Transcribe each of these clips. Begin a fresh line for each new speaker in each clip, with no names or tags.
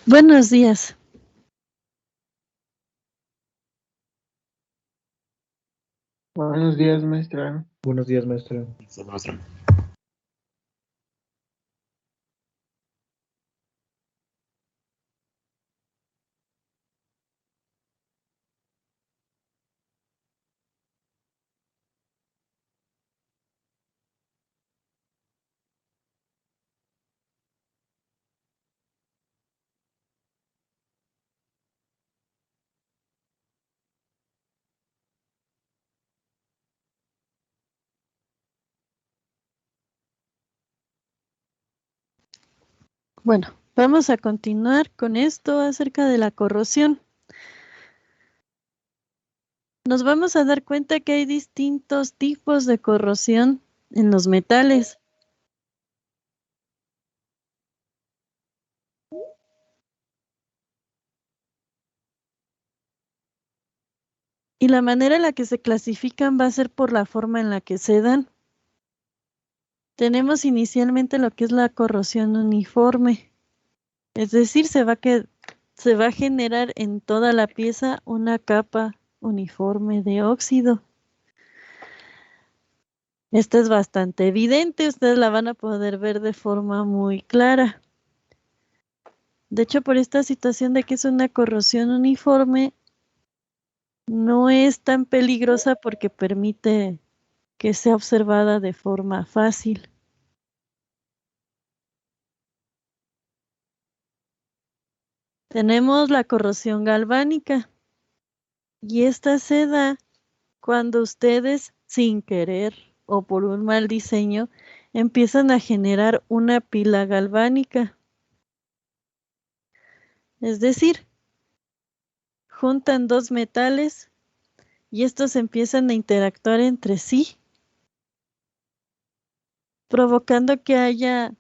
Buenos días.
Buenos días, maestra.
Buenos días, maestra.
Sí, maestra.
Bueno, vamos a continuar con esto acerca de la corrosión. Nos vamos a dar cuenta que hay distintos tipos de corrosión en los metales. Y la manera en la que se clasifican va a ser por la forma en la que se dan. Tenemos inicialmente lo que es la corrosión uniforme. Es decir, se va a generar en toda la pieza una capa uniforme de óxido. Esta es bastante evidente, ustedes la van a poder ver de forma muy clara. De hecho, por esta situación de que es una corrosión uniforme, no es tan peligrosa porque permite que sea observada de forma fácil. Tenemos la corrosión galvánica y esta se da cuando ustedes, sin querer o por un mal diseño, empiezan a generar una pila galvánica. Es decir, juntan dos metales y estos empiezan a interactuar entre sí, provocando que haya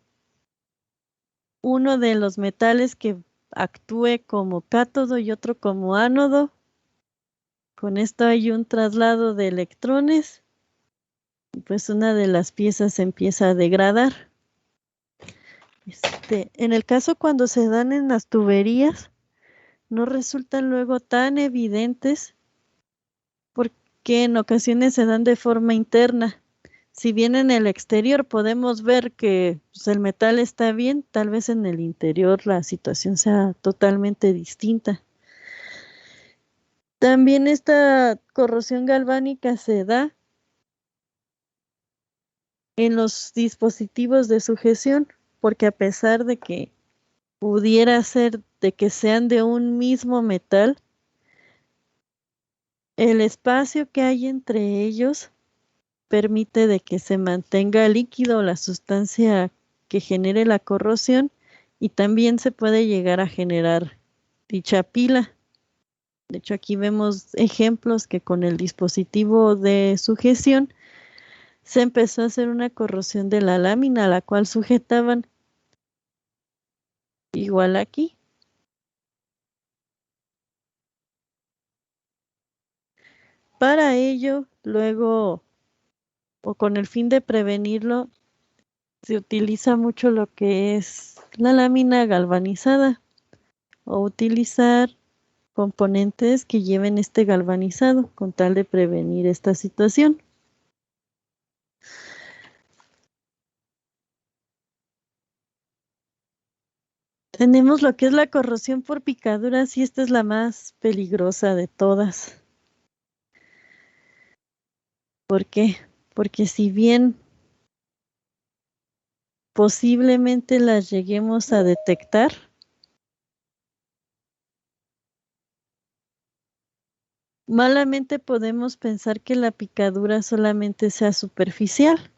uno de los metales que actúe como cátodo y otro como ánodo. Con esto hay un traslado de electrones y pues una de las piezas se empieza a degradar. En el caso cuando se dan en las tuberías, no resultan luego tan evidentes porque en ocasiones se dan de forma interna. Si bien en el exterior podemos ver que pues, el metal está bien, tal vez en el interior la situación sea totalmente distinta. También esta corrosión galvánica se da en los dispositivos de sujeción, porque a pesar de que pudiera ser de que sean de un mismo metal, el espacio que hay entre ellos permite de que se mantenga líquido la sustancia que genere la corrosión y también se puede llegar a generar dicha pila. De hecho, aquí vemos ejemplos que con el dispositivo de sujeción se empezó a hacer una corrosión de la lámina a la cual sujetaban. Igual aquí. Para ello, luego, o con el fin de prevenirlo, se utiliza mucho lo que es la lámina galvanizada o utilizar componentes que lleven este galvanizado con tal de prevenir esta situación. Tenemos lo que es la corrosión por picaduras y esta es la más peligrosa de todas. ¿Por qué? Porque si bien posiblemente las lleguemos a detectar, malamente podemos pensar que la picadura solamente sea superficial.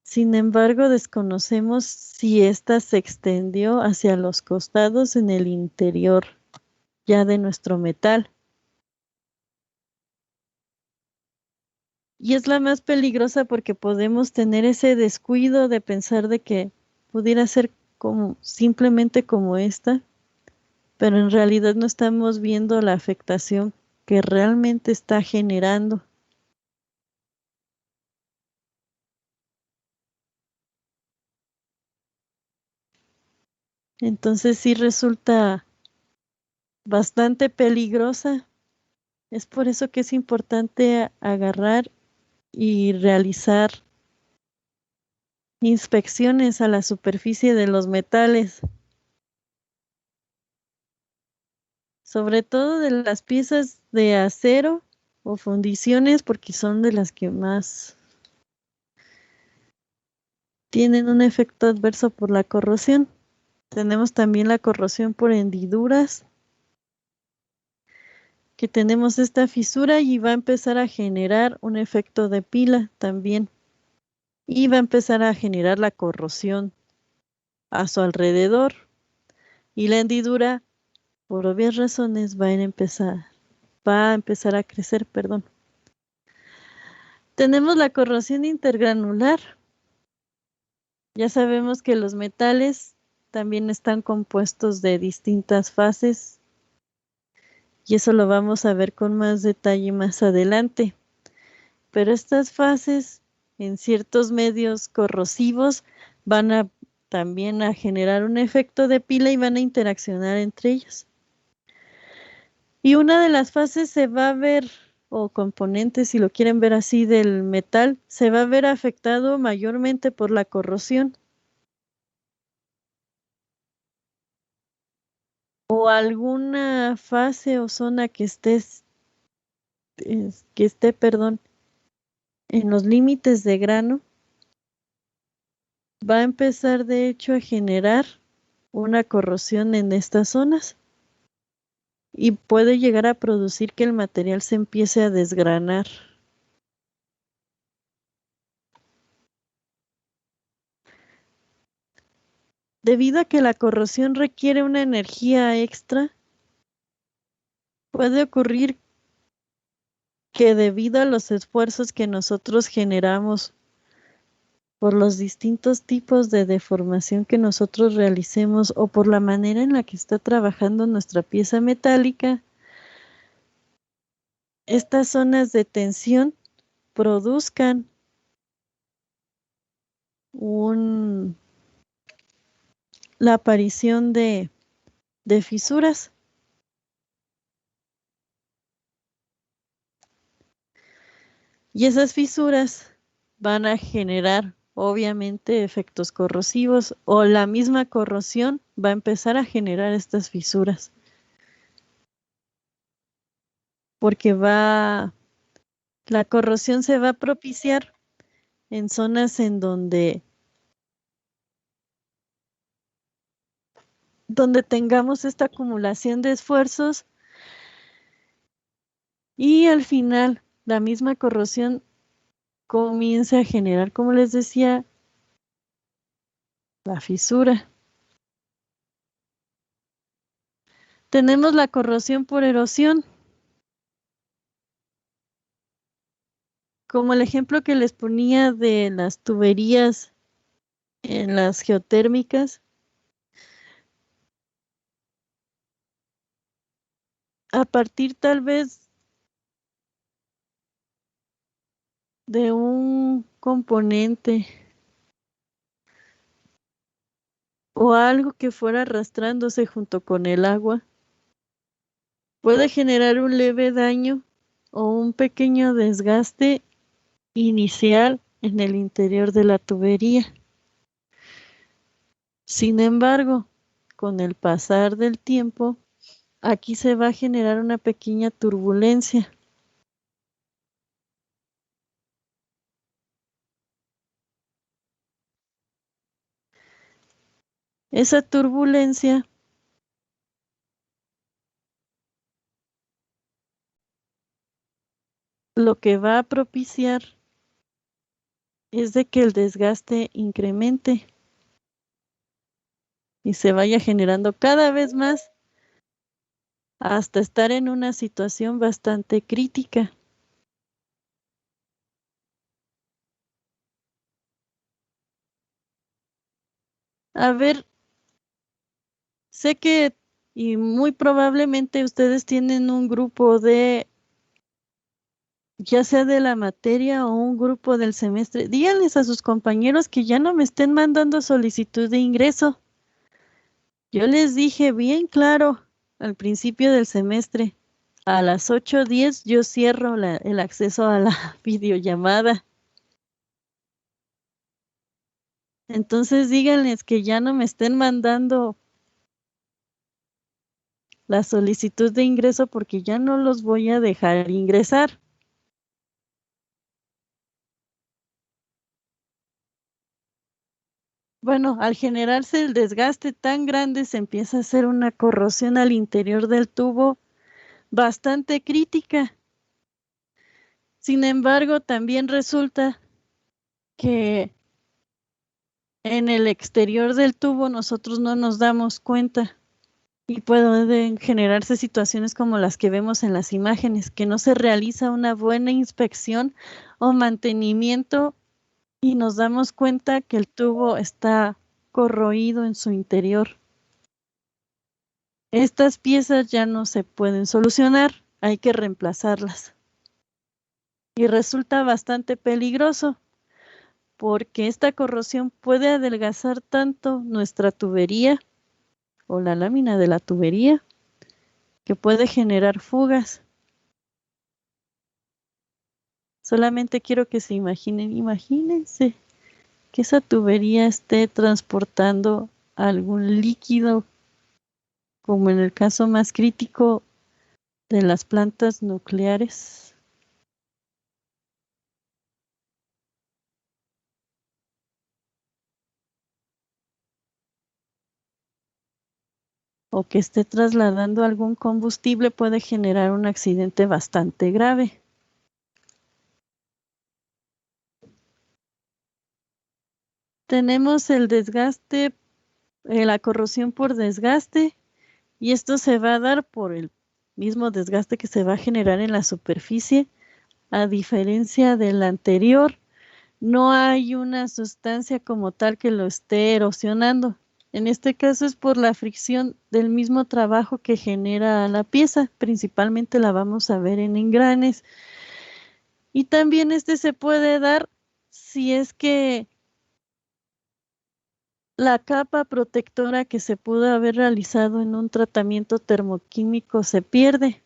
Sin embargo, desconocemos si ésta se extendió hacia los costados en el interior ya de nuestro metal. Y es la más peligrosa porque podemos tener ese descuido de pensar de que pudiera ser como simplemente como esta, pero en realidad no estamos viendo la afectación que realmente está generando. Entonces sí resulta bastante peligrosa. Es por eso que es importante agarrar y realizar inspecciones a la superficie de los metales, sobre todo de las piezas de acero o fundiciones, porque son de las que más tienen un efecto adverso por la corrosión. Tenemos también la corrosión por hendiduras, que tenemos esta fisura y va a empezar a generar un efecto de pila también. Y va a empezar a generar la corrosión a su alrededor. Y la hendidura, por obvias razones, va a empezar a crecer, perdón. Tenemos la corrosión intergranular. Ya sabemos que los metales también están compuestos de distintas fases y eso lo vamos a ver con más detalle más adelante. Pero estas fases en ciertos medios corrosivos van a también a generar un efecto de pila y van a interaccionar entre ellos. Y una de las fases se va a ver, o componentes, si lo quieren ver así, del metal, se va a ver afectado mayormente por la corrosión. O alguna fase o zona perdón, en los límites de grano, va a empezar de hecho a generar una corrosión en estas zonas y puede llegar a producir que el material se empiece a desgranar. Debido a que la corrosión requiere una energía extra, puede ocurrir que debido a los esfuerzos que nosotros generamos por los distintos tipos de deformación que nosotros realicemos o por la manera en la que está trabajando nuestra pieza metálica, estas zonas de tensión produzcan la aparición de fisuras. Y esas fisuras van a generar, obviamente, efectos corrosivos o la misma corrosión va a empezar a generar estas fisuras. Porque la corrosión se va a propiciar en zonas en donde tengamos esta acumulación de esfuerzos y al final la misma corrosión comienza a generar, como les decía, la fisura. Tenemos la corrosión por erosión. Como el ejemplo que les ponía de las tuberías en las geotérmicas, a partir tal vez de un componente o algo que fuera arrastrándose junto con el agua, puede generar un leve daño o un pequeño desgaste inicial en el interior de la tubería. Sin embargo, con el pasar del tiempo, aquí se va a generar una pequeña turbulencia. Esa turbulencia lo que va a propiciar es de que el desgaste incremente y se vaya generando cada vez más hasta estar en una situación bastante crítica. A ver, sé que y muy probablemente ustedes tienen un grupo ya sea de la materia o un grupo del semestre. Díganles a sus compañeros que ya no me estén mandando solicitud de ingreso. Yo les dije bien claro al principio del semestre, a las 8:10 yo cierro el acceso a la videollamada. Entonces díganles que ya no me estén mandando la solicitud de ingreso porque ya no los voy a dejar ingresar. Bueno, al generarse el desgaste tan grande, se empieza a hacer una corrosión al interior del tubo bastante crítica. Sin embargo, también resulta que en el exterior del tubo nosotros no nos damos cuenta y pueden generarse situaciones como las que vemos en las imágenes, que no se realiza una buena inspección o mantenimiento y nos damos cuenta que el tubo está corroído en su interior. Estas piezas ya no se pueden solucionar, hay que reemplazarlas. Y resulta bastante peligroso porque esta corrosión puede adelgazar tanto nuestra tubería o la lámina de la tubería que puede generar fugas. Solamente quiero que se imagínense que esa tubería esté transportando algún líquido, como en el caso más crítico de las plantas nucleares. O que esté trasladando algún combustible puede generar un accidente bastante grave. Tenemos el desgaste, la corrosión por desgaste, y esto se va a dar por el mismo desgaste que se va a generar en la superficie. A diferencia del anterior, no hay una sustancia como tal que lo esté erosionando. En este caso es por la fricción del mismo trabajo que genera la pieza. Principalmente la vamos a ver en engranes. Y también este se puede dar si es que la capa protectora que se pudo haber realizado en un tratamiento termoquímico se pierde.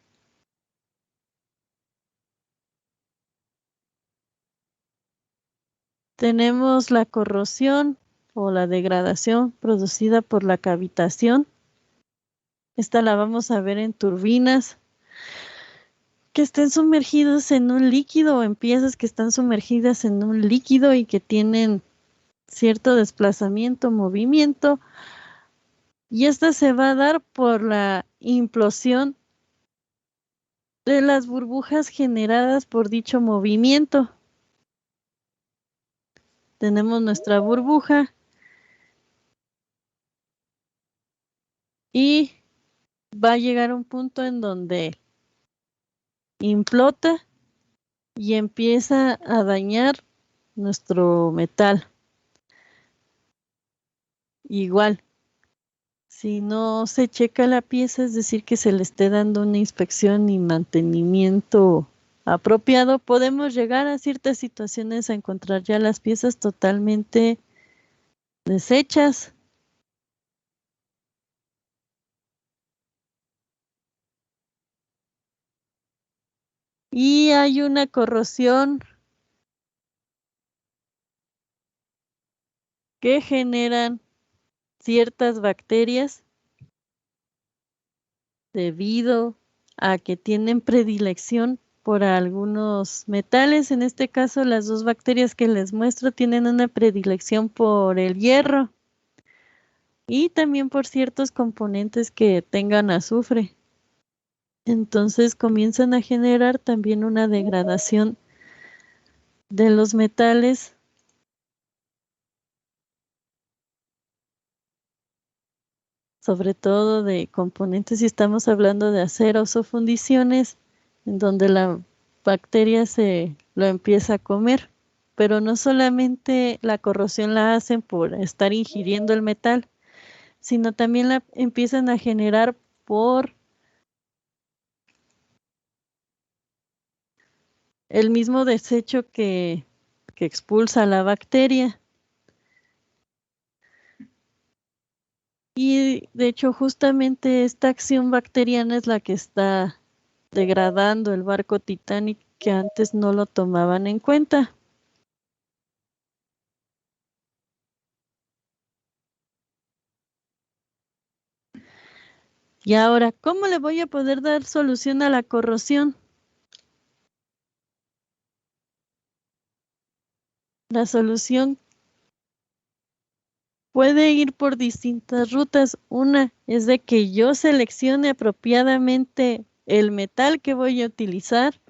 Tenemos la corrosión o la degradación producida por la cavitación. Esta la vamos a ver en turbinas que estén sumergidos en un líquido o en piezas que están sumergidas en un líquido y que tienen cierto desplazamiento, movimiento. Y esta se va a dar por la implosión de las burbujas generadas por dicho movimiento. Tenemos nuestra burbuja y va a llegar un punto en donde implota y empieza a dañar nuestro metal. Igual, si no se checa la pieza, es decir, que se le esté dando una inspección y mantenimiento apropiado, podemos llegar a ciertas situaciones a encontrar ya las piezas totalmente deshechas. Y hay una corrosión que generan ciertas bacterias debido a que tienen predilección por algunos metales. En este caso, las dos bacterias que les muestro tienen una predilección por el hierro y también por ciertos componentes que tengan azufre. Entonces comienzan a generar también una degradación de los metales, sobre todo de componentes, si estamos hablando de aceros o fundiciones, en donde la bacteria se lo empieza a comer. Pero no solamente la corrosión la hacen por estar ingiriendo el metal, sino también la empiezan a generar por el mismo desecho que expulsa la bacteria. Y de hecho, justamente esta acción bacteriana es la que está degradando el barco Titanic, que antes no lo tomaban en cuenta. Y ahora, ¿cómo le voy a poder dar solución a la corrosión? La solución puede ir por distintas rutas. Una es de que yo seleccione apropiadamente el metal que voy a utilizar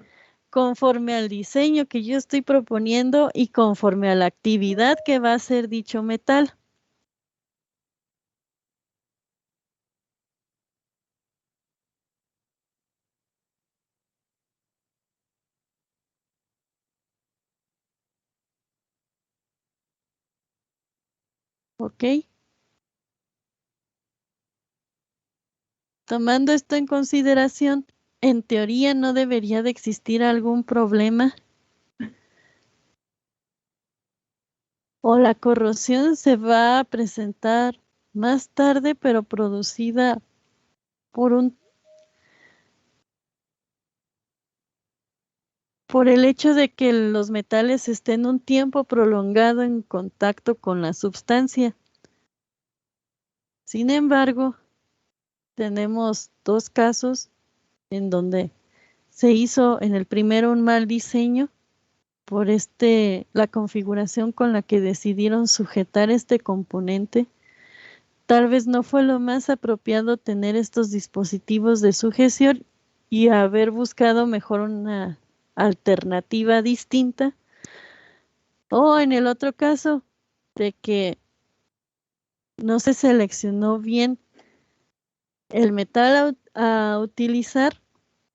conforme al diseño que yo estoy proponiendo y conforme a la actividad que va a hacer dicho metal. ¿Ok? Tomando esto en consideración, en teoría no debería de existir algún problema o la corrosión se va a presentar más tarde, pero producida por por el hecho de que los metales estén un tiempo prolongado en contacto con la substancia. Sin embargo, tenemos dos casos en donde se hizo en el primero un mal diseño por la configuración con la que decidieron sujetar este componente. Tal vez no fue lo más apropiado tener estos dispositivos de sujeción y haber buscado mejor una alternativa distinta. O en el otro caso, de que no se seleccionó bien el metal a utilizar,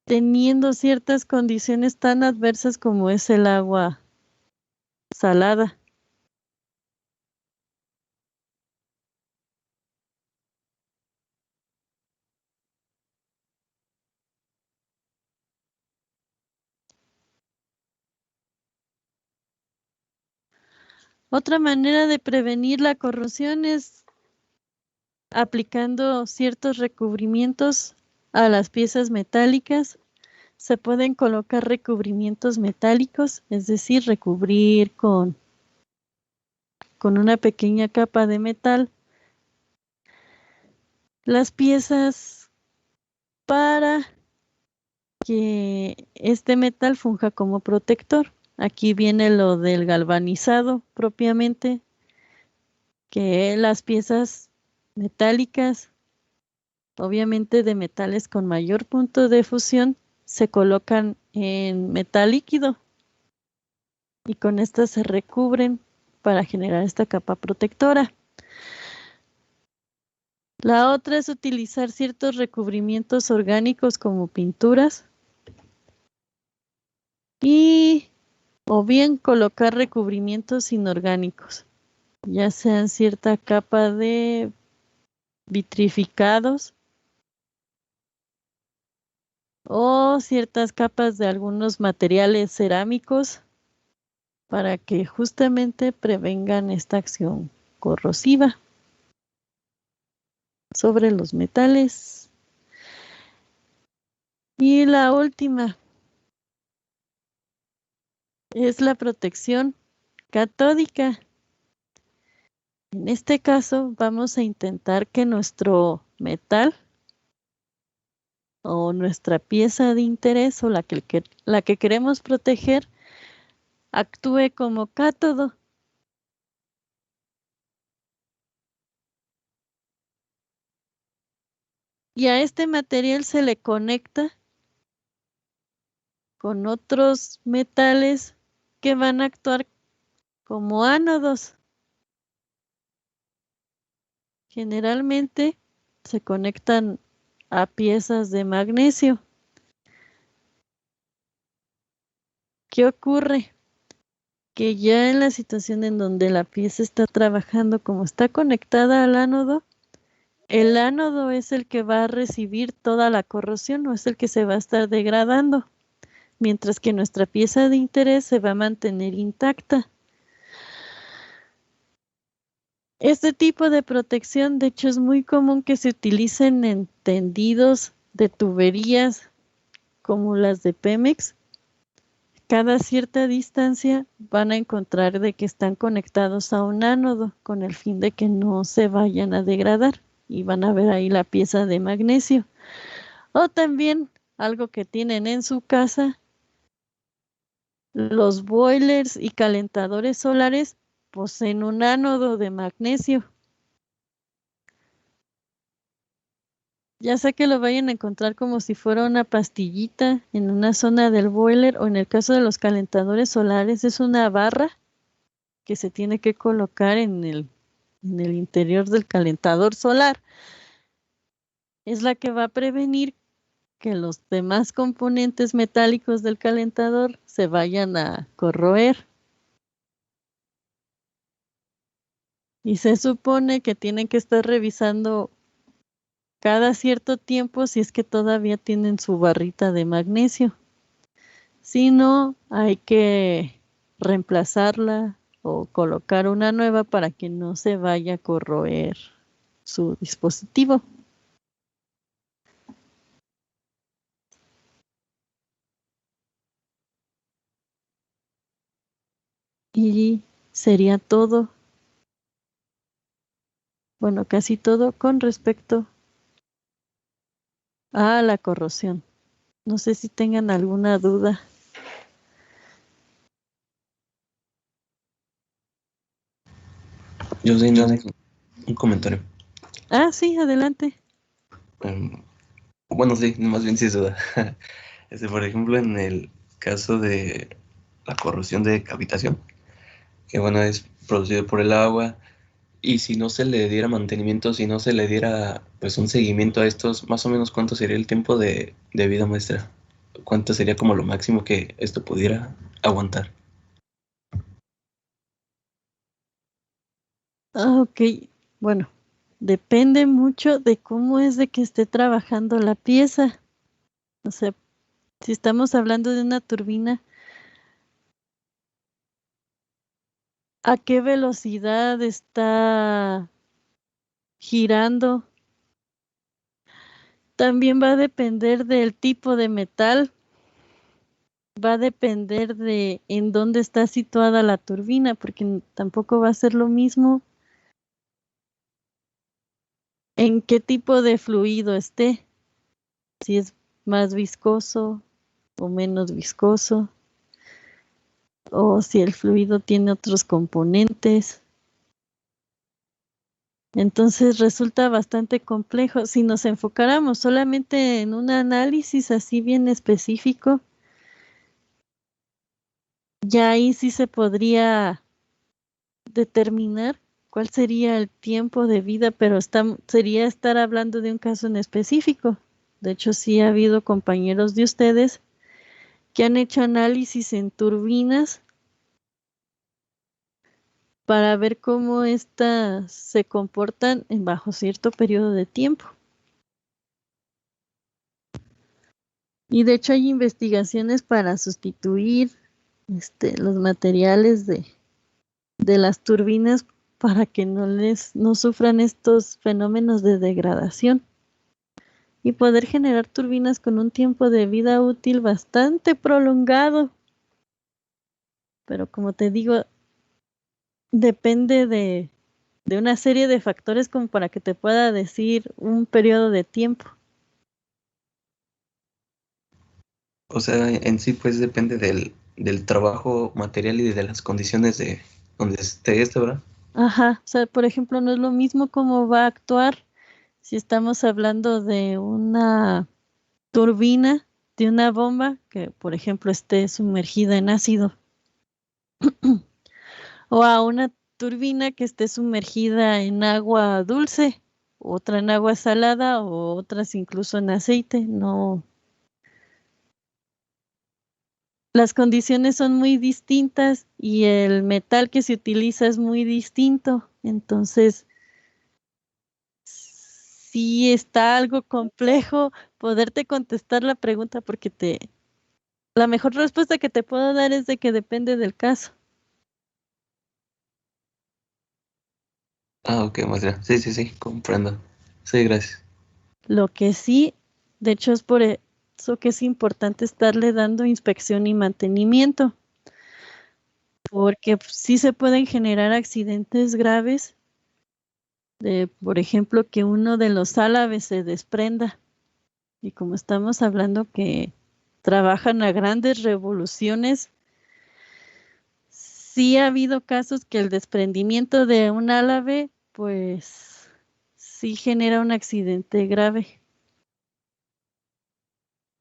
teniendo ciertas condiciones tan adversas como es el agua salada. Otra manera de prevenir la corrosión es aplicando ciertos recubrimientos a las piezas metálicas. Se pueden colocar recubrimientos metálicos, es decir, recubrir con una pequeña capa de metal las piezas para que este metal funja como protector. Aquí viene lo del galvanizado propiamente, que las piezas metálicas, obviamente de metales con mayor punto de fusión, se colocan en metal líquido y con estas se recubren para generar esta capa protectora. La otra es utilizar ciertos recubrimientos orgánicos como pinturas y o bien colocar recubrimientos inorgánicos, ya sean cierta capa de vitrificados o ciertas capas de algunos materiales cerámicos para que justamente prevengan esta acción corrosiva sobre los metales. Y la última es la protección catódica. En este caso vamos a intentar que nuestro metal o nuestra pieza de interés o la que queremos proteger actúe como cátodo. Y a este material se le conecta con otros metales que van a actuar como ánodos. Generalmente se conectan a piezas de magnesio. ¿Qué ocurre? Que ya en la situación en donde la pieza está trabajando como está conectada al ánodo, el ánodo es el que va a recibir toda la corrosión o es el que se va a estar degradando, mientras que nuestra pieza de interés se va a mantener intacta. Este tipo de protección, de hecho, es muy común que se utilicen en tendidos de tuberías como las de Pemex. Cada cierta distancia van a encontrar de que están conectados a un ánodo con el fin de que no se vayan a degradar y van a ver ahí la pieza de magnesio. O también algo que tienen en su casa, los boilers y calentadores solares poseen un ánodo de magnesio. Ya sea que lo vayan a encontrar como si fuera una pastillita en una zona del boiler o en el caso de los calentadores solares es una barra que se tiene que colocar en el interior del calentador solar. Es la que va a prevenir que los demás componentes metálicos del calentador se vayan a corroer. Y se supone que tienen que estar revisando cada cierto tiempo si es que todavía tienen su barrita de magnesio. Si no, hay que reemplazarla o colocar una nueva para que no se vaya a corroer su dispositivo. Y sería todo, bueno, casi todo con respecto a la corrosión. No sé si tengan alguna duda.
Yo sí, un comentario.
Ah, sí, adelante.
Em, bueno, sí, más bien sí es duda. Por ejemplo, en el caso de la corrosión de cavitación, que bueno, es producido por el agua, y si no se le diera mantenimiento, si no se le diera pues un seguimiento a estos, más o menos cuánto sería el tiempo de vida muestra, cuánto sería como lo máximo que esto pudiera aguantar.
Ah, ok, bueno, depende mucho de cómo es de que esté trabajando la pieza. O sea, si estamos hablando de una turbina, ¿a qué velocidad está girando? También va a depender del tipo de metal, va a depender de en dónde está situada la turbina, porque tampoco va a ser lo mismo en qué tipo de fluido esté, si es más viscoso o menos viscoso, o si el fluido tiene otros componentes. Entonces resulta bastante complejo. Si nos enfocáramos solamente en un análisis así bien específico, ya ahí sí se podría determinar cuál sería el tiempo de vida, pero sería estar hablando de un caso en específico. De hecho, sí ha habido compañeros de ustedes que han hecho análisis en turbinas para ver cómo éstas se comportan bajo cierto periodo de tiempo. Y de hecho hay investigaciones para sustituir los materiales de las turbinas para que no sufran estos fenómenos de degradación y poder generar turbinas con un tiempo de vida útil bastante prolongado. Pero como te digo, depende de una serie de factores como para que te pueda decir un periodo de tiempo.
O sea, en sí pues depende del trabajo material y de las condiciones de donde esté esto, ¿verdad?
Ajá, o sea, por ejemplo, no es lo mismo cómo va a actuar si estamos hablando de una turbina, de una bomba que, por ejemplo, esté sumergida en ácido, o a una turbina que esté sumergida en agua dulce, otra en agua salada o otras incluso en aceite. No, las condiciones son muy distintas y el metal que se utiliza es muy distinto. Entonces, sí está algo complejo poderte contestar la pregunta porque la mejor respuesta que te puedo dar es de que depende del caso.
Ok, maestra. Sí, sí, sí, comprendo. Sí, gracias.
Lo que sí, de hecho es por eso que es importante estarle dando inspección y mantenimiento, porque sí se pueden generar accidentes graves, de, por ejemplo, que uno de los álabes se desprenda. Y como estamos hablando que trabajan a grandes revoluciones, sí ha habido casos que el desprendimiento de un álabe, pues sí genera un accidente grave.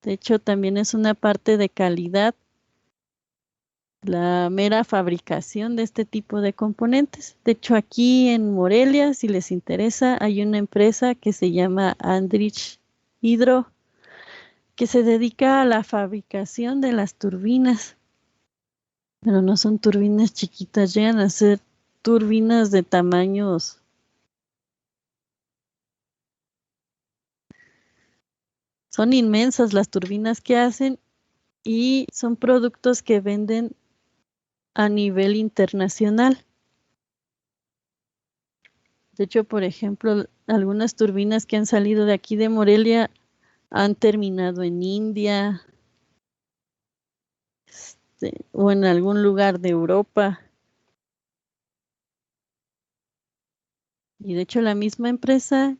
De hecho, también es una parte de calidad la mera fabricación de este tipo de componentes. De hecho, aquí en Morelia, si les interesa, hay una empresa que se llama Andrich Hydro, que se dedica a la fabricación de las turbinas, pero no son turbinas chiquitas, llegan a ser turbinas de tamaños. Son inmensas las turbinas que hacen y son productos que venden a nivel internacional. De hecho, por ejemplo, algunas turbinas que han salido de aquí de Morelia han terminado en India, o en algún lugar de Europa. Y de hecho, la misma empresa,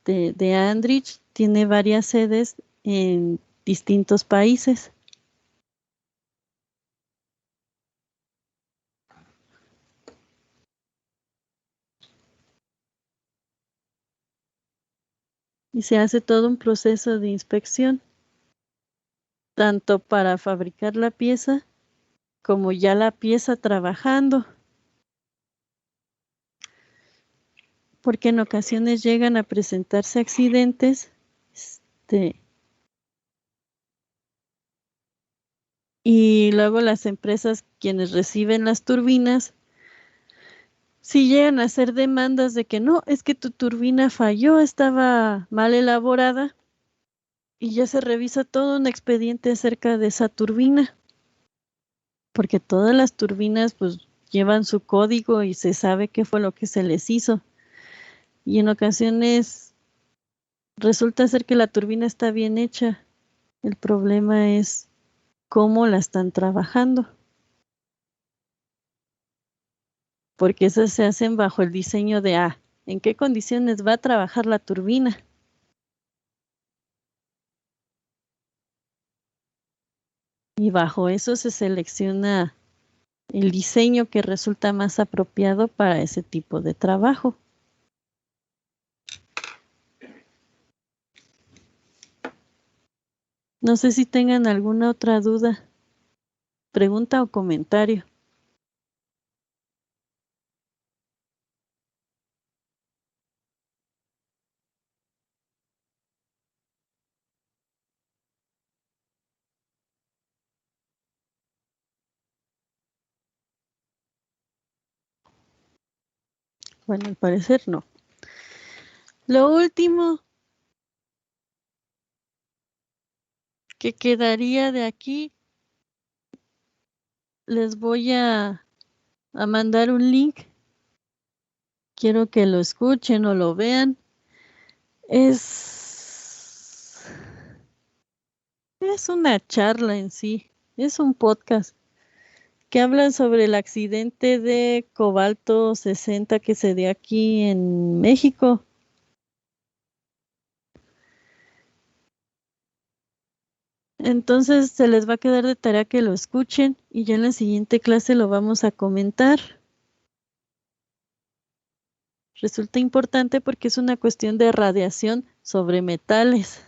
de Andrich tiene varias sedes en distintos países. Y se hace todo un proceso de inspección, tanto para fabricar la pieza como ya la pieza trabajando, porque en ocasiones llegan a presentarse accidentes, y luego las empresas quienes reciben las turbinas, si llegan a hacer demandas de que no, es que tu turbina falló, estaba mal elaborada, y ya se revisa todo un expediente acerca de esa turbina, porque todas las turbinas pues llevan su código y se sabe qué fue lo que se les hizo. Y en ocasiones resulta ser que la turbina está bien hecha. El problema es cómo la están trabajando, porque esas se hacen bajo el diseño de en qué condiciones va a trabajar la turbina. Y bajo eso se selecciona el diseño que resulta más apropiado para ese tipo de trabajo. No sé si tengan alguna otra duda, pregunta o comentario. Bueno, al parecer no. Lo último que quedaría de aquí, les voy a mandar un link. Quiero que lo escuchen o lo vean. Es una charla en sí, es un podcast que habla sobre el accidente de Cobalto 60 que se dio aquí en México. Entonces se les va a quedar de tarea que lo escuchen y ya en la siguiente clase lo vamos a comentar. Resulta importante porque es una cuestión de radiación sobre metales.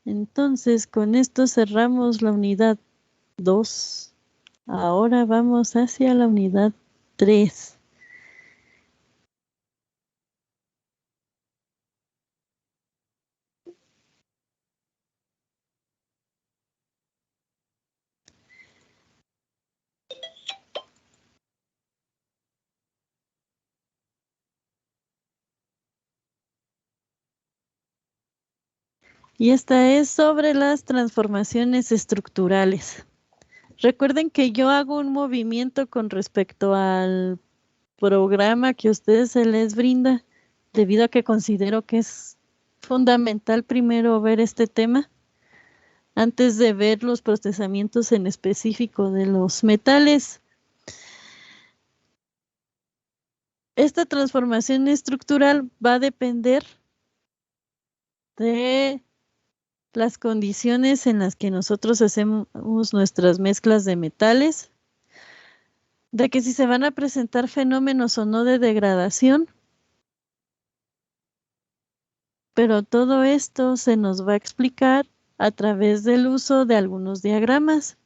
Entonces, con esto cerramos la unidad 2. Ahora vamos hacia la unidad 3. Y esta es sobre las transformaciones estructurales. Recuerden que yo hago un movimiento con respecto al programa que a ustedes se les brinda, debido a que considero que es fundamental primero ver este tema antes de ver los procesamientos en específico de los metales. Esta transformación estructural va a depender de las condiciones en las que nosotros hacemos nuestras mezclas de metales, de que si se van a presentar fenómenos o no de degradación, pero todo esto se nos va a explicar a través del uso de algunos diagramas.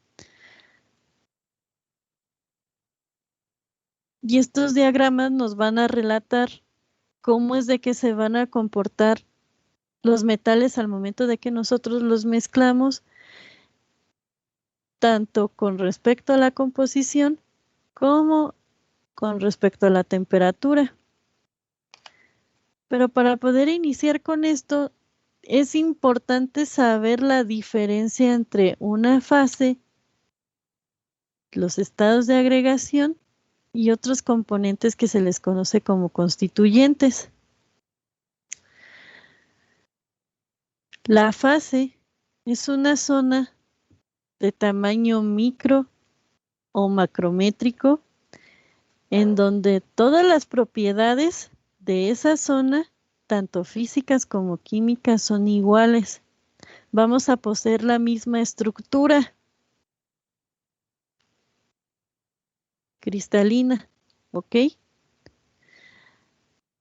Y estos diagramas nos van a relatar cómo es de que se van a comportar los metales al momento de que nosotros los mezclamos, tanto con respecto a la composición como con respecto a la temperatura. Pero para poder iniciar con esto, es importante saber la diferencia entre una fase, los estados de agregación y otros componentes que se les conoce como constituyentes. La fase es una zona de tamaño micro o macrométrico en donde todas las propiedades de esa zona, tanto físicas como químicas, son iguales. Vamos a poseer la misma estructura cristalina, ¿ok?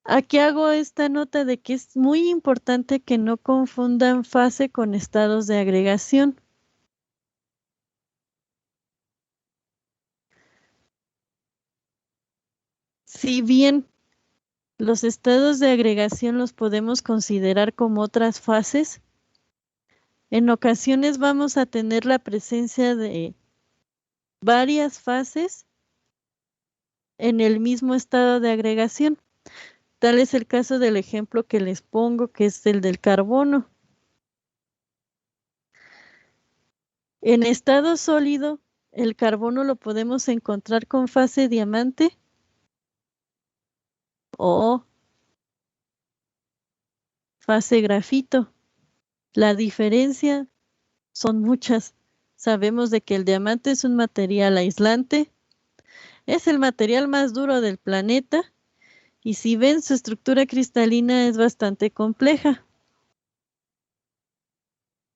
Aquí hago esta nota de que es muy importante que no confundan fase con estados de agregación. Si bien los estados de agregación los podemos considerar como otras fases, en ocasiones vamos a tener la presencia de varias fases en el mismo estado de agregación. Tal es el caso del ejemplo que les pongo, que es el del carbono. En estado sólido, el carbono lo podemos encontrar con fase diamante o fase grafito. La diferencia son muchas. Sabemos de que el diamante es un material aislante, es el material más duro del planeta y si ven su estructura cristalina es bastante compleja.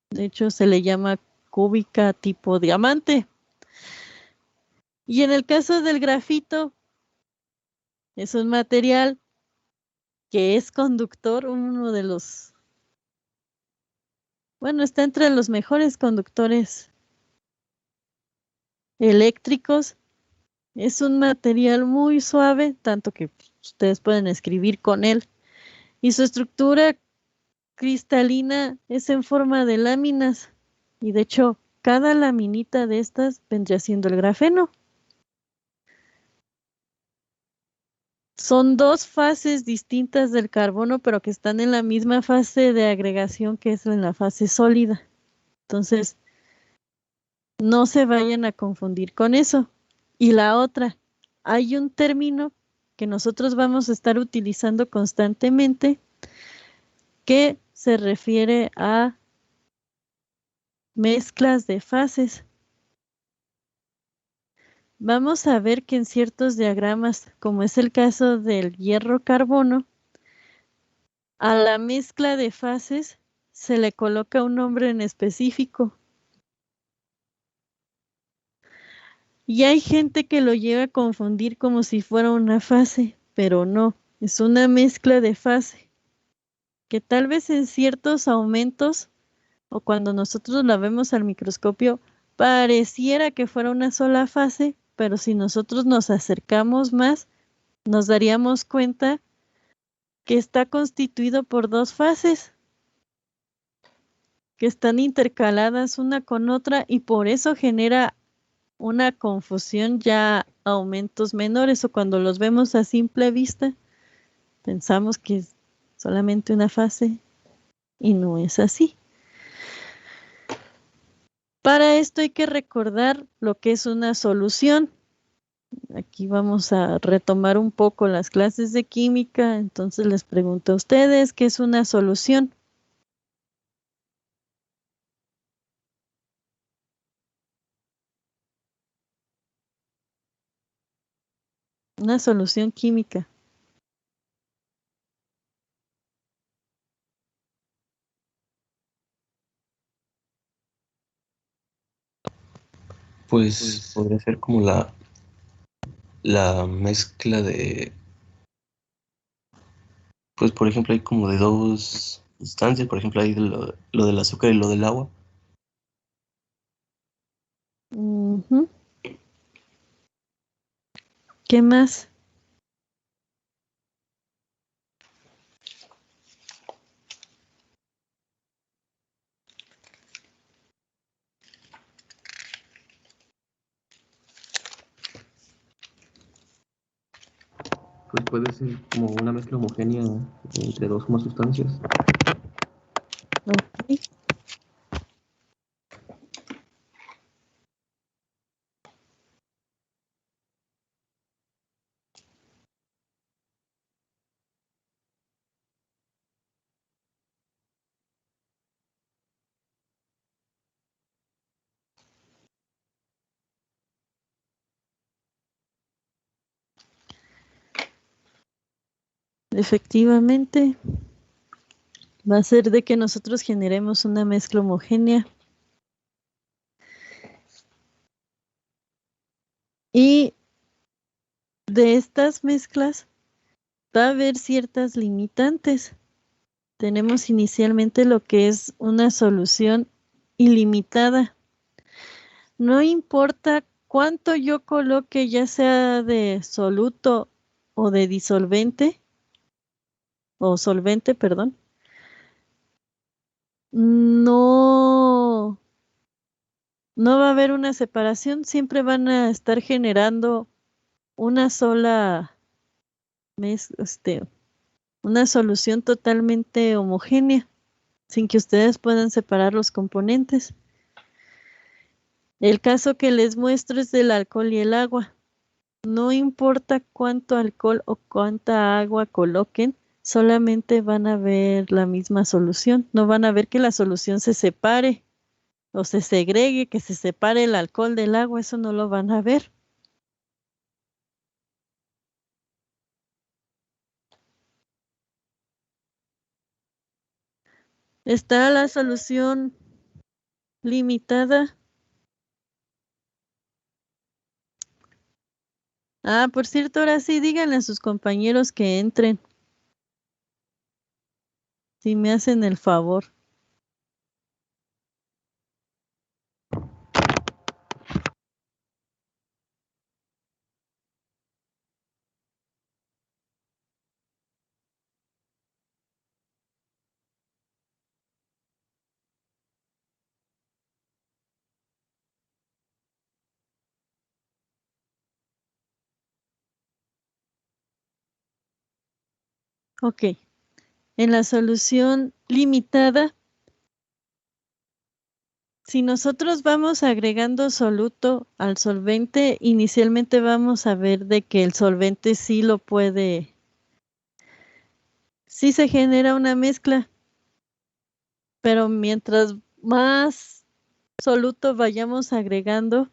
De hecho se le llama cúbica tipo diamante. Y en el caso del grafito, es un material que es conductor, uno de los, bueno, está entre los mejores conductores eléctricos. Es un material muy suave, tanto que ustedes pueden escribir con él. Y su estructura cristalina es en forma de láminas. Y de hecho, cada laminita de estas vendría siendo el grafeno. Son dos fases distintas del carbono, pero que están en la misma fase de agregación, que es en la fase sólida. Entonces, no se vayan a confundir con eso. Y la otra, hay un término que nosotros vamos a estar utilizando constantemente que se refiere a mezclas de fases. Vamos a ver que en ciertos diagramas, como es el caso del hierro-carbono, a la mezcla de fases se le coloca un nombre en específico. Y hay gente que lo llega a confundir como si fuera una fase, pero no, es una mezcla de fase, que tal vez en ciertos aumentos o cuando nosotros la vemos al microscopio pareciera que fuera una sola fase, pero si nosotros nos acercamos más, nos daríamos cuenta que está constituido por dos fases que están intercaladas una con otra y por eso genera una confusión ya a aumentos menores o cuando los vemos a simple vista pensamos que es solamente una fase y no es así. Para esto hay que recordar lo que es una solución. Aquí vamos a retomar un poco las clases de química. Entonces les pregunto a ustedes, ¿qué es una solución? Una solución química.
Pues podría ser como la mezcla de, pues por ejemplo hay como de dos sustancias, por ejemplo hay lo del azúcar y lo del agua.
Ujú. ¿Qué más?
Pues puede ser como una mezcla homogénea entre dos como sustancias.
Ok. Efectivamente, va a ser de que nosotros generemos una mezcla homogénea. Y de estas mezclas va a haber ciertas limitantes. Tenemos inicialmente lo que es una solución ilimitada. No importa cuánto yo coloque, ya sea de soluto o de disolvente, o solvente, perdón, no, no va a haber una separación, siempre van a estar generando una sola una solución totalmente homogénea, sin que ustedes puedan separar los componentes. El caso que les muestro es del alcohol y el agua. No importa cuánto alcohol o cuánta agua coloquen, solamente van a ver la misma solución. No van a ver que la solución se separe o se segregue, que se separe el alcohol del agua. Eso no lo van a ver. Está la solución limitada. Ah, por cierto, ahora sí, díganle a sus compañeros que entren, si me hacen el favor. Ok. En la solución limitada, si nosotros vamos agregando soluto al solvente, inicialmente vamos a ver de que el solvente sí se genera una mezcla, pero mientras más soluto vayamos agregando,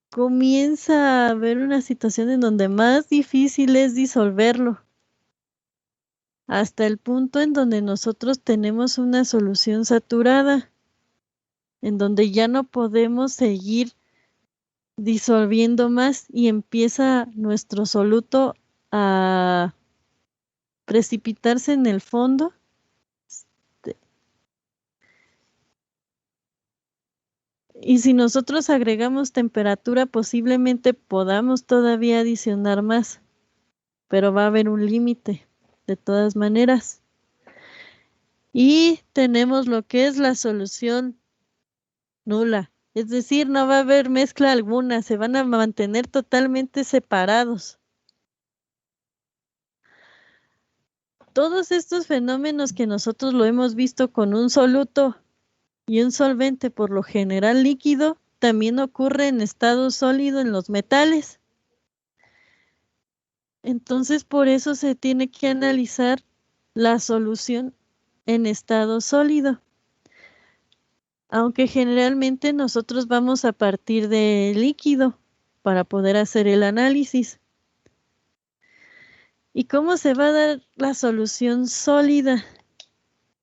comienza a haber una situación en donde más difícil es disolverlo, hasta el punto en donde nosotros tenemos una solución saturada, en donde ya no podemos seguir disolviendo más y empieza nuestro soluto a precipitarse en el fondo. Este, Y si nosotros agregamos temperatura, posiblemente podamos todavía adicionar más, pero va a haber un límite de todas maneras. Y tenemos lo que es la solución nula, es decir, no va a haber mezcla alguna, se van a mantener totalmente separados. Todos estos fenómenos que nosotros lo hemos visto con un soluto, Y un solvente por lo general líquido también ocurre en estado sólido en los metales. Entonces, por eso se tiene que analizar la solución en estado sólido. Aunque generalmente nosotros vamos a partir de líquido para poder hacer el análisis. ¿Y cómo se va a dar la solución sólida?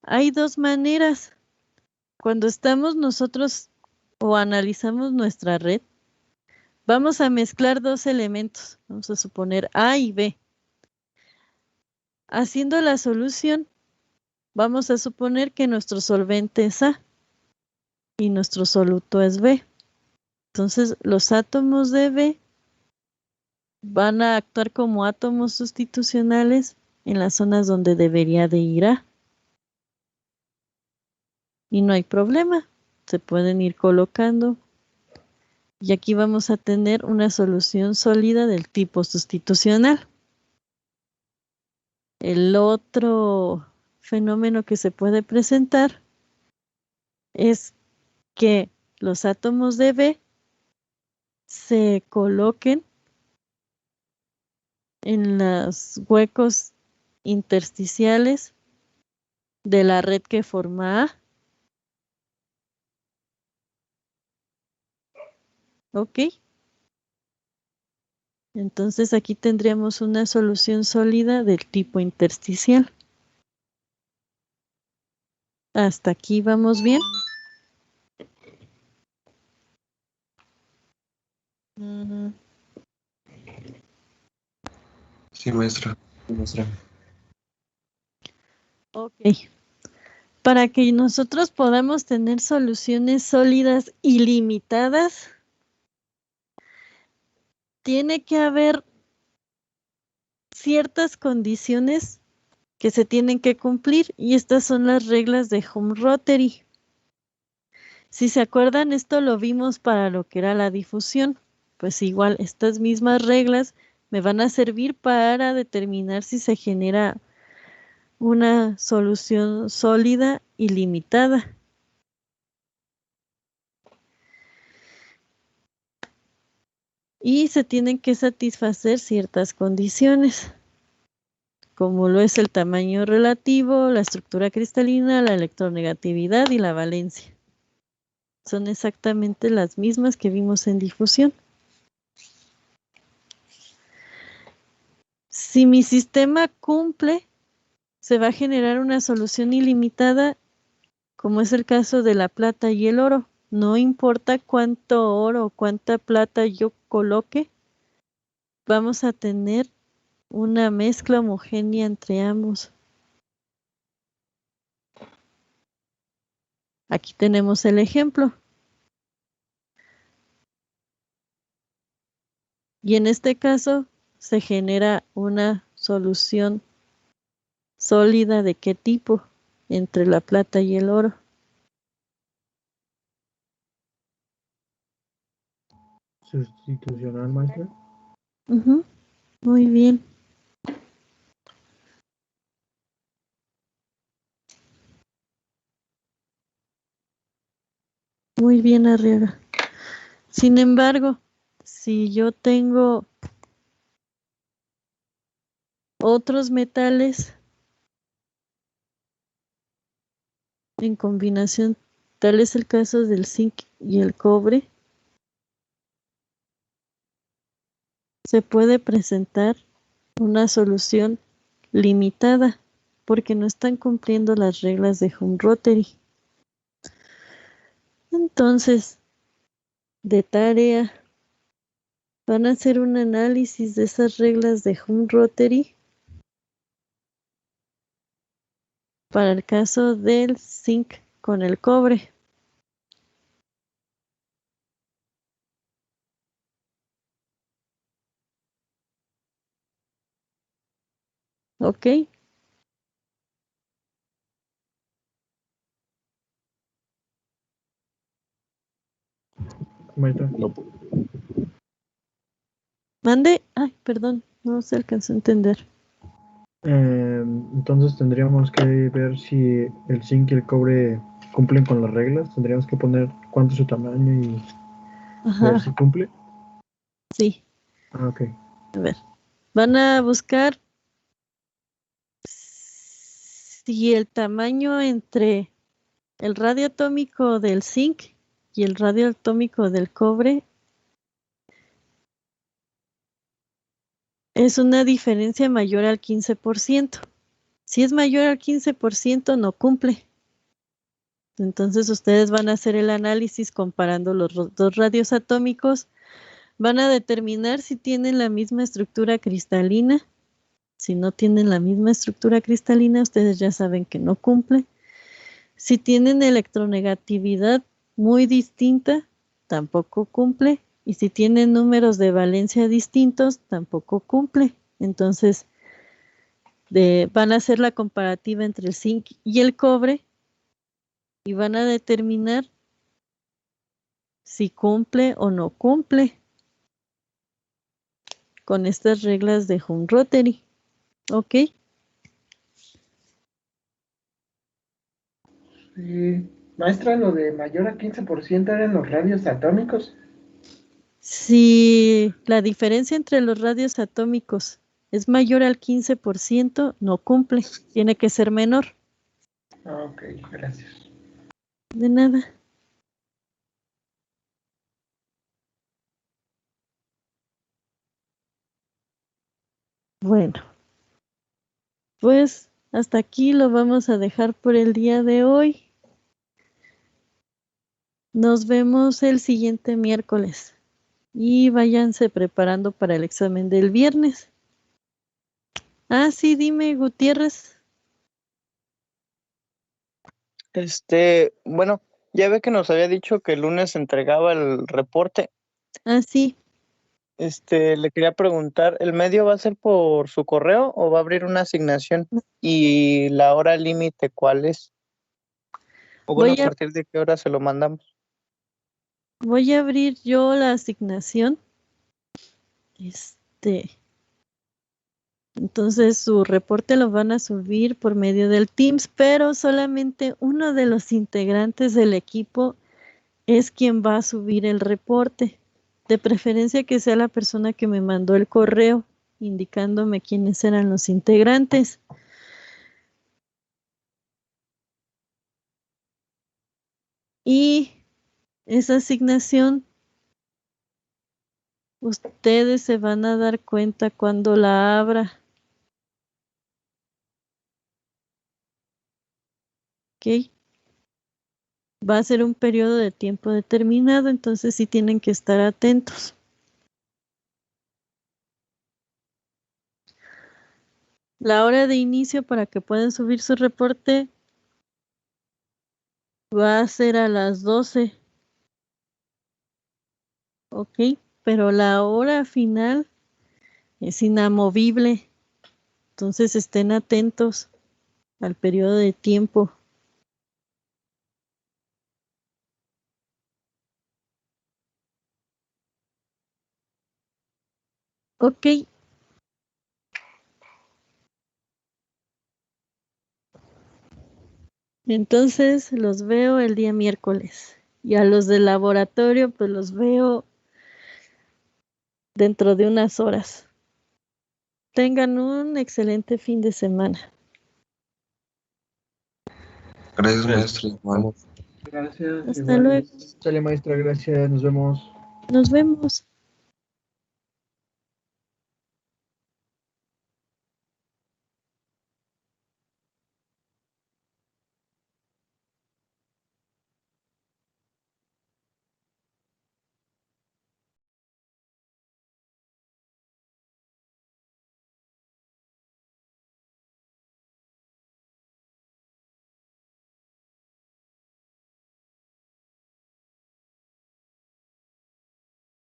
Hay dos maneras. Cuando estamos nosotros o analizamos nuestra red, vamos a mezclar dos elementos. Vamos a suponer A y B. Haciendo la solución, vamos a suponer que nuestro solvente es A y nuestro soluto es B. Entonces, los átomos de B van a actuar como átomos sustitucionales en las zonas donde debería de ir A. Y no hay problema, se pueden ir colocando. Y aquí vamos a tener una solución sólida del tipo sustitucional. El otro fenómeno que se puede presentar es que los átomos de B se coloquen en los huecos intersticiales de la red que forma A. ¿Ok? Entonces aquí tendríamos una solución sólida del tipo intersticial. ¿Hasta aquí vamos bien?
Sí, maestra. Sí, maestra.
Ok. Para que nosotros podamos tener soluciones sólidas ilimitadas, tiene que haber ciertas condiciones que se tienen que cumplir y estas son las reglas de Hum-Rothery. Si se acuerdan, esto lo vimos para lo que era la difusión. Pues igual, estas mismas reglas me van a servir para determinar si se genera una solución sólida y limitada. Y se tienen que satisfacer ciertas condiciones, como lo es el tamaño relativo, la estructura cristalina, la electronegatividad y la valencia. Son exactamente las mismas que vimos en difusión. Si mi sistema cumple, se va a generar una solución ilimitada, como es el caso de la plata y el oro. No importa cuánto oro o cuánta plata yo coloque, vamos a tener una mezcla homogénea entre ambos. Aquí tenemos el ejemplo. Y en este caso se genera una solución sólida ¿de qué tipo? Entre la plata y el oro.
Sustitucional, maestra.
Muy bien. Muy bien, Arriaga. Sin embargo, si yo tengo otros metales en combinación, tal es el caso del zinc y el cobre, se puede presentar una solución limitada porque no están cumpliendo las reglas de Hum-Rothery. Entonces, de tarea, van a hacer un análisis de esas reglas de Hum-Rothery para el caso del zinc con el cobre. ¿Ok?
Maestra.
No,
Mande. Ay, perdón, no se alcanzó a entender.
Entonces tendríamos que ver si el zinc y el cobre cumplen con las reglas. Tendríamos que poner cuánto es su tamaño y ver si
Ajá,
cumple.
sí.
Ah, ok.
A ver, van a buscar si el tamaño entre el radio atómico del zinc y el radio atómico del cobre es una diferencia mayor al 15%. Si es mayor al 15%, no cumple. Entonces ustedes van a hacer el análisis comparando los dos radios atómicos. Van a determinar si tienen la misma estructura cristalina. Si no tienen la misma estructura cristalina, ustedes ya saben que no cumple. Si tienen electronegatividad muy distinta, tampoco cumple. Y si tienen números de valencia distintos, tampoco cumple. Entonces, van a hacer la comparativa entre el zinc y el cobre y van a determinar si cumple o no cumple con estas reglas de Hund-Rotary. ¿Ok?
Sí. Maestra, lo de mayor a 15% eran los radios atómicos.
Si la diferencia entre los radios atómicos es mayor al 15%, no cumple. Tiene que ser menor.
Ah, ok, gracias.
De nada. Bueno, pues hasta aquí lo vamos a dejar por el día de hoy. Nos vemos el siguiente miércoles y váyanse preparando para el examen del viernes. Ah, sí, dime, Gutiérrez.
Bueno, ya ve que nos había dicho que el lunes entregaba el reporte.
Ah, sí.
Le quería preguntar, ¿el medio va a ser por su correo o va a abrir una asignación? ¿Y la hora límite cuál es? O bueno, ¿a
Voy a,
partir de qué hora se lo mandamos?
voy a abrir yo la asignación. Entonces su reporte lo van a subir por medio del Teams, pero solamente uno de los integrantes del equipo es quien va a subir el reporte. De preferencia que sea la persona que me mandó el correo indicándome quiénes eran los integrantes. Y esa asignación, ustedes se van a dar cuenta cuando la abra. ¿Ok? Va a ser un periodo de tiempo determinado, entonces sí tienen que estar atentos. La hora de inicio para que puedan subir su reporte va a ser a las 12. ¿Ok? Pero la hora final es inamovible. Entonces estén atentos al periodo de tiempo. Ok. Entonces los veo el día miércoles. Y a los del laboratorio, pues los veo dentro de unas horas. Tengan un excelente fin de semana.
Gracias, maestro. Igual.
Gracias,
Hasta
igual.
luego.
Sale, maestra, gracias, nos vemos.
Nos vemos.